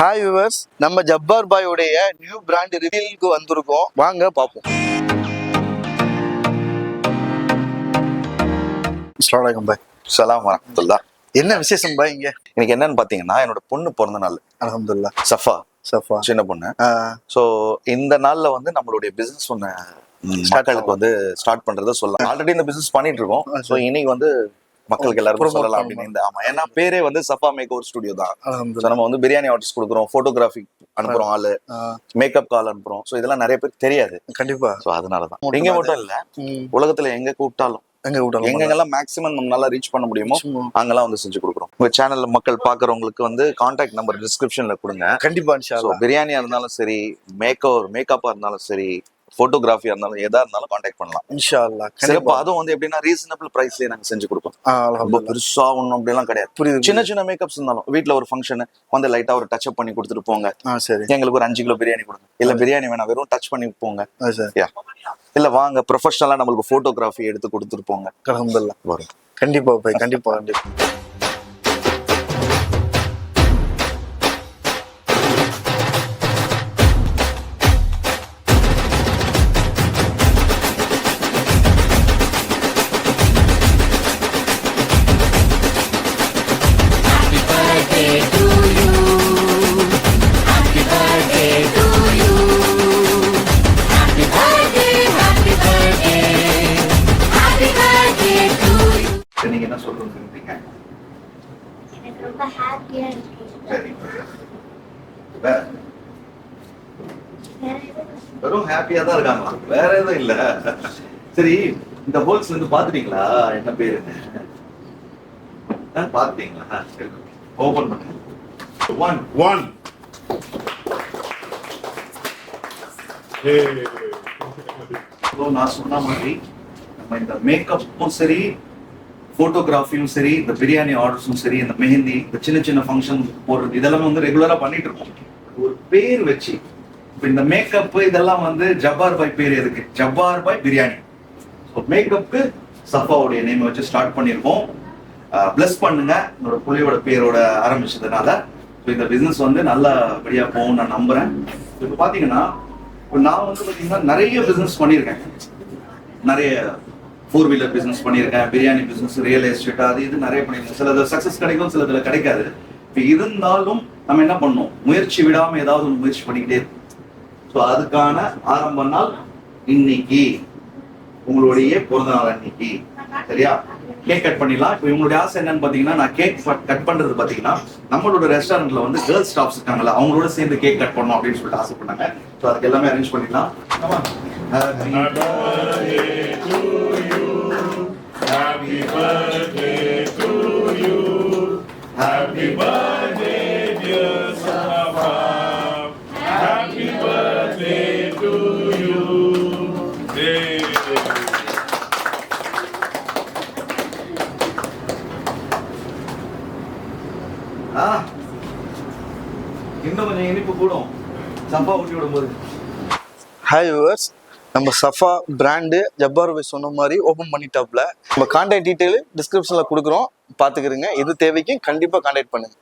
Hi viewers, நம்ம ஜப்பார் பாய் உடைய new brand ரிவீலுக்கு வந்திருக்கோம். வாங்க பார்ப்போம். அஸ்ஸலாமு அலைக்கும் பாய். சலாம் வரஹ்மத்துல்லாஹ். என்ன விசேஷம் பாய் இங்க? இன்னைக்கு என்னன்னு பாத்தீங்கன்னா என்னோட பொண்ணு பிறந்த நாள். அல்ஹம்துலில்லாஹ். சஃபா சின்ன பொண்ணு. சோ இந்த நாள்ல வந்து நம்மளுடைய பிசினஸ் ஒண்ணு மக்களுக்கு வந்து ஸ்டார்ட் பண்றத சொல்லலாம். ஆல்ரெடி இந்த பிசினஸ் பண்ணிட்டு இருக்கோம். சோ இன்னைக்கு வந்து மக்களுக்கு எல்லாரும் சொல்லலாம் அப்படின்னு. ஆமா, ஏன்னா பேரே வந்து சஃபா மேக் ஓவர் ஸ்டுடியோ தான். நம்ம வந்து பிரியாணி ஆர்டர்ஸ் கொடுக்குறோம், போட்டோகிராஃபி அனுப்புறோம், ஆளு மேக்கப் கால் அனுப்புறோம். சோ இதெல்லாம் நிறைய பேருக்கு தெரியாது. கண்டிப்பா. சோ அதனாலதான் இங்க மட்டும் இல்ல, உலகத்துல எங்க கூப்பிட்டாலும் எங்கெல்லாம் மேக்ஸிமம் நம்ம நல்லா ரீச் பண்ண முடியுமோ அங்கெல்லாம் வந்து செஞ்சு கொடுக்குறோம். உங்க சேனல்ல மக்கள் பாக்குறவங்களுக்கு வந்து கான்டாக்ட் நம்பர் டிஸ்கிரிப்ஷன்ல கொடுங்க. கண்டிப்பா இன்ஷா அல்லாஹ். பிரியாணியா இருந்தாலும் சரி, மேக்கப்பா இருந்தாலும் சரி, போட்டோகிராஃபியா இருந்தாலும் எதா இருந்தாலும் கான்டாக்ட் பண்ணலாம் இன்ஷா அல்லாஹ். கண்டிப்பா. அதுவும் வந்து எப்படின்னா ரீசனபிள் பிரைஸ்லயே நாங்க செஞ்சு கொடுப்போம். ரொம்ப பெருசா ஒண்ணும் அப்படிலாம் கிடையாது. புரியுது. சின்ன சின்ன மேக்கப்ஸ் இருந்தாலும் வீட்டுல ஒரு ஃபங்க்ஷன் வந்து லைட்டா ஒரு டச் அப் பண்ணி கொடுத்துட்டு போங்க. சரி, எங்களுக்கு ஒரு 5 கிலோ பிரியாணி கொடுங்க. இல்ல பிரியாணி வேணா, வெறும் டச் பண்ணி போங்க. இல்ல வாங்க ப்ரொஃபஷனலா நம்மளுக்கு போட்டோகிராஃபி எடுத்து கொடுத்துட்டு போங்க. அல்ஹம்துலில்லாஹ் வரும். கண்டிப்பா பாய், கண்டிப்பா கண்டிப்பா. நீங்க என்ன சொல்றீங்க? எனக்கு ரொம்ப ஹாப்பியா இருக்கு. சரி, வெறும் ஹாப்பியா தான் இருக்காங்களா? வேற எதுவும் இல்ல. சரி, இந்த ஹோல்ஸ்ல இருந்து பாத்துட்டீங்களா என்ன பேருன்னு? பாத்துட்டீங்களா? சரி, ஓபன் பண்ணுங்க. ஒன் நான் சொன்ன மாதிரி நம்ம இந்த மேக்கப்பும் சரி, போட்டோகிராஃபியும் சரி, இந்த பிரியாணி ஆர்டர்ஸும் சரி, இந்த மெஹந்தி, இந்த சின்ன சின்ன ஃபங்க்ஷன் போடுறது, இதெல்லாம் வந்து ரெகுலரா பண்ணிட்டு இருக்கோம். ஒரு பேர் வச்சு இப்ப இந்த மேக்கப் இதெல்லாம் வந்து ஜப்பார் பாய் பேர் எதுக்கு? ஜப்பார் பாய் பிரியாணி. மேக்கப்புக்கு சஃபாவுடைய நேம் வச்சு ஸ்டார்ட் பண்ணிருக்கோம். பிளஸ் பண்ணுங்க என்னோட புள்ளியோட பேரோட ஆரம்பிச்சதுனால. இந்த பிசினஸ் வந்து நல்லபடியா போகும் நான் நம்புறேன். இப்ப பாத்தீங்கன்னா நான் வந்து பாத்தீங்கன்னா நிறைய பிசினஸ் பண்ணியிருக்கேன். நிறைய 4 வீலர் பிசினஸ் பண்ணியிருக்கேன், பிரியாணி பிசினஸ், ரியல் எஸ்டேட், அது இது நிறைய பண்ணியிருக்கேன். சிலது சக்சஸ் கிடைக்கும், சிலதுல கிடைக்காது. இப்போ இருந்தாலும் நம்ம என்ன பண்ணணும், முயற்சி விடாம ஏதாவது ஒரு முயற்சி பண்ணிக்கிட்டே இருக்கும். ஸோ அதுக்கான ஆரம்ப நாள் இன்னைக்கு, உங்களுடைய பிறந்த நாள் அன்னைக்கு. சரியா? கேக் கட் பண்ணிடலாம். இப்போ இவங்களுடைய ஆசை என்னன்னு பாத்தீங்கன்னா, நான் கேக் கட் பண்றது பாத்தீங்கன்னா நம்மளோட ரெஸ்டாரண்ட்ல வந்து கேர்ள்ஸ் ஸ்டாஃப்ஸ் இருக்காங்கல்ல, அவங்களோட சேர்ந்து கேக் கட் பண்ணணும் அப்படின்னு சொல்லிட்டு ஆசைப்பட்டாங்க. ஸோ அதுக்கு எல்லாமே அரேஞ்ச் பண்ணிடலாம். Happy birthday to you. Happy birthday to you. Happy birthday, dear Safa. Happy birthday to you. இன்னும் கொஞ்சம் இனிப்பு கூடும் சம்பா ஊட்டி விடும்போது. ஹாய் வியூவர்ஸ், நம்ம சஃபா பிராண்டு ஜப்பார் பாய் சொன்ன மாதிரி ஓப்பன் பண்ணிட்டாப்ல. நம்ம கான்டாக்ட் டீட்டெயில் டிஸ்கிரிப்ஷன்ல கொடுக்குறோம், பார்த்துக்கிறீங்க. எது தேவைக்கும் கண்டிப்பாக கான்டாக்ட் பண்ணுங்க.